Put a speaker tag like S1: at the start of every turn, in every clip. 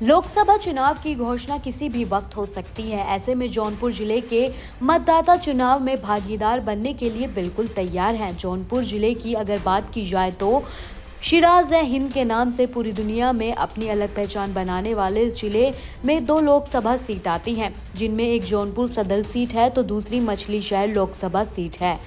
S1: लोकसभा चुनाव की घोषणा किसी भी वक्त हो सकती है। ऐसे में जौनपुर जिले के मतदाता चुनाव में भागीदार बनने के लिए बिल्कुल तैयार हैं। जौनपुर जिले की अगर बात की जाए तो शिराज़-ए-हिंद के नाम से पूरी दुनिया में अपनी अलग पहचान बनाने वाले जिले में 2 लोकसभा सीट आती हैं, जिनमें एक जौनपुर सदर सीट है तो दूसरी मछली शहर लोकसभा सीट है।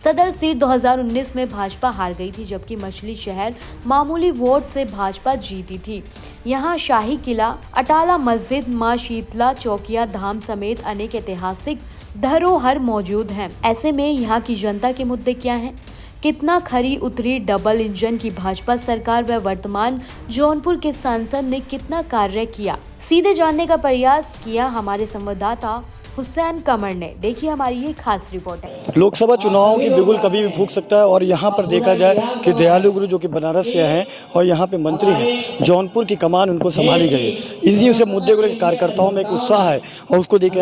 S1: सदर सीट 2019 में भाजपा हार गई थी, जबकि मछली शहर मामूली वोट से भाजपा जीती थी। यहाँ शाही किला, अटाला मस्जिद, मां शीतला चौकिया धाम समेत अनेक ऐतिहासिक धरोहर मौजूद हैं। ऐसे में यहाँ की जनता के मुद्दे क्या हैं? कितना खरी उतरी डबल इंजन की भाजपा सरकार व वर्तमान जौनपुर के सांसद ने कितना कार्य किया, सीधे जानने का प्रयास किया हमारे संवाददाता हुसैन कमर ने। देखिए हमारी ये खास रिपोर्ट है।
S2: लोकसभा चुनावों की बिगुल कभी भी फूंक सकता है और यहाँ पर देखा जाए कि दयालु गुरु जो कि बनारस से हैं और यहाँ पे मंत्री हैं, जौनपुर की कमान उनको संभाली गई है। इसी से मुद्दे को लेकर कार्यकर्ताओं में एक उत्साह है और उसको देखें।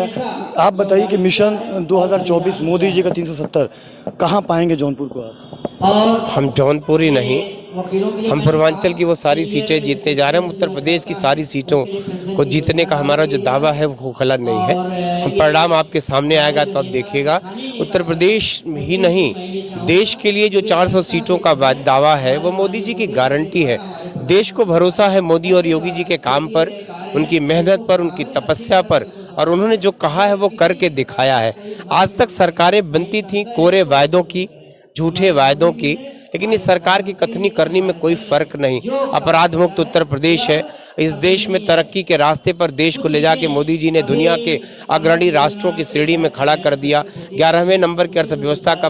S2: आप बताइए कि मिशन 2024 मोदी जी का 370 कहाँ पाएंगे जौनपुर को आप?
S3: हम जौनपुर ही नहीं, हम पूर्वांचल की वो सारी सीटें जीतने जा रहे हैं। उत्तर प्रदेश की सारी सीटों को जीतने का हमारा जो दावा है वो गलत नहीं है। हम परिणाम आपके सामने आएगा तो आप देखिएगा। उत्तर प्रदेश ही नहीं, देश के लिए जो 400 सीटों का दावा है वो मोदी जी की गारंटी है। देश को भरोसा है मोदी और योगी जी के काम पर, उनकी मेहनत पर, उनकी तपस्या पर, और उन्होंने जो कहा है वो करके दिखाया है। आज तक सरकारें बनती थीं कोरे वायदों की, झूठे वायदों की, लेकिन इस सरकार की कथनी करनी में कोई फर्क नहीं। अपराध मुक्त उत्तर प्रदेश है। इस देश में तरक्की के रास्ते पर देश को ले जाके मोदी जी ने दुनिया के अग्रणी राष्ट्रों की श्रेणी में खड़ा कर दिया। 11वें नंबर की अर्थव्यवस्था का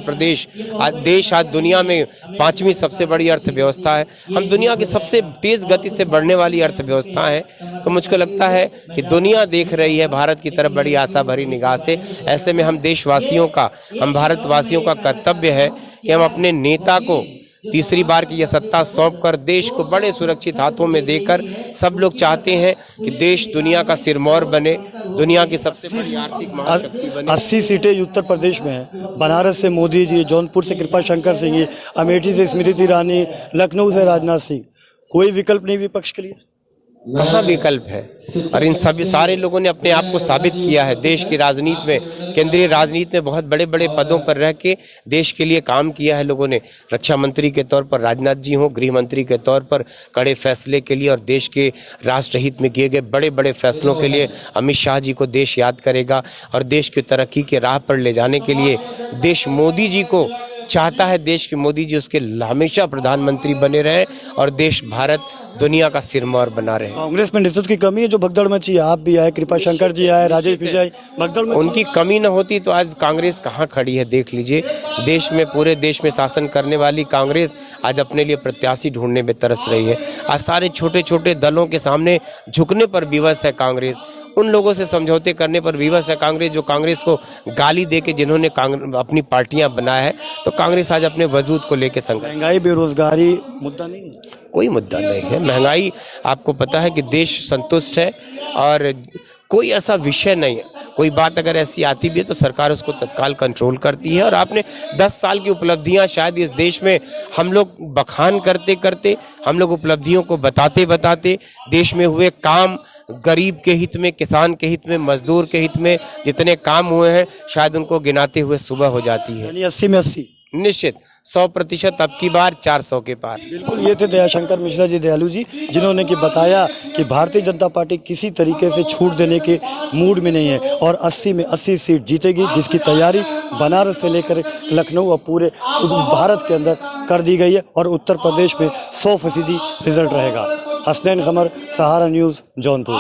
S3: देश आज दुनिया में 5वीं सबसे बड़ी अर्थव्यवस्था है। हम दुनिया की सबसे तेज गति से बढ़ने वाली अर्थव्यवस्था है। तो मुझको लगता है कि दुनिया देख रही है भारत की तरफ बड़ी आशा भरी निगाह से। ऐसे में हम देशवासियों का, हम भारतवासियों का कर्तव्य है कि हम अपने नेता को तीसरी बार की यह सत्ता सौंपकर देश को बड़े सुरक्षित हाथों में देकर, सब लोग चाहते हैं कि देश दुनिया का सिरमौर बने, दुनिया की सबसे बड़ी आर्थिक महाशक्ति बने।
S2: 80 सीटें उत्तर प्रदेश में हैं। बनारस से मोदी जी, जौनपुर से कृपा शंकर सिंह जी, अमेठी से स्मृति ईरानी, लखनऊ से राजनाथ सिंह। कोई विकल्प नहीं विपक्ष के लिए?
S3: कहाँ विकल्प है? और इन सभी सारे लोगों ने अपने आप को साबित किया है। देश की राजनीति में, केंद्रीय राजनीति में बहुत बड़े बड़े पदों पर रह के देश के लिए काम किया है लोगों ने। रक्षा मंत्री के तौर पर राजनाथ जी हों, गृह मंत्री के तौर पर कड़े फैसले के लिए और देश के राष्ट्रहित में किए गए बड़े बड़े फैसलों के लिए अमित शाह जी को देश याद करेगा। और देश की तरक्की के राह पर ले जाने के लिए देश मोदी जी को चाहता है, देश के मोदी जी उसके हमेशा प्रधानमंत्री बने रहे और देश भारत दुनिया का सिरमौर बना रहे।
S2: कांग्रेस में नेतृत्व की कमी है जो भगदड़ मची है। आप भी आए, कृपा शंकर जी आए, राजेश विजय, भगदड़ में
S3: उनकी कमी न होती तो आज कांग्रेस कहाँ खड़ी है देख लीजिए। देश में, पूरे देश में शासन करने वाली कांग्रेस आज अपने लिए प्रत्याशी ढूंढने में तरस रही है। आज सारे छोटे छोटे दलों के सामने झुकने पर विवश है कांग्रेस, उन लोगों से समझौते करने पर विवश है कांग्रेस जो कांग्रेस को गाली दे के जिन्होंने अपनी पार्टियां बनाया है। तो कांग्रेस आज अपने वजूद को लेकर संघर्ष।
S2: महंगाई, बेरोजगारी मुद्दा नहीं है?
S3: कोई मुद्दा नहीं है। महंगाई, आपको पता है कि देश संतुष्ट है और कोई ऐसा विषय नहीं है। कोई बात अगर ऐसी आती भी है तो सरकार उसको तत्काल कंट्रोल करती है। और आपने 10 साल की उपलब्धियां शायद इस देश में हम लोग बखान करते करते, हम लोग उपलब्धियों को बताते बताते, देश में हुए काम, गरीब के हित में, किसान के हित में, मजदूर के हित में जितने काम हुए हैं शायद उनको गिनाते हुए सुबह हो जाती है।
S2: यानी 80 में 80
S3: निश्चित 100% अब की बार 400 के पार।
S2: बिल्कुल, ये थे दयाशंकर मिश्रा जी, दयालु जी, जिन्होंने कि बताया कि भारतीय जनता पार्टी किसी तरीके से छूट देने के मूड में नहीं है और 80 में 80 सीट जीतेगी, जिसकी तैयारी बनारस से लेकर लखनऊ और पूरे भारत के अंदर कर दी गई है और उत्तर प्रदेश में 100% रिजल्ट रहेगा। हुसैन कमर, सहारा न्यूज़, जौनपुर।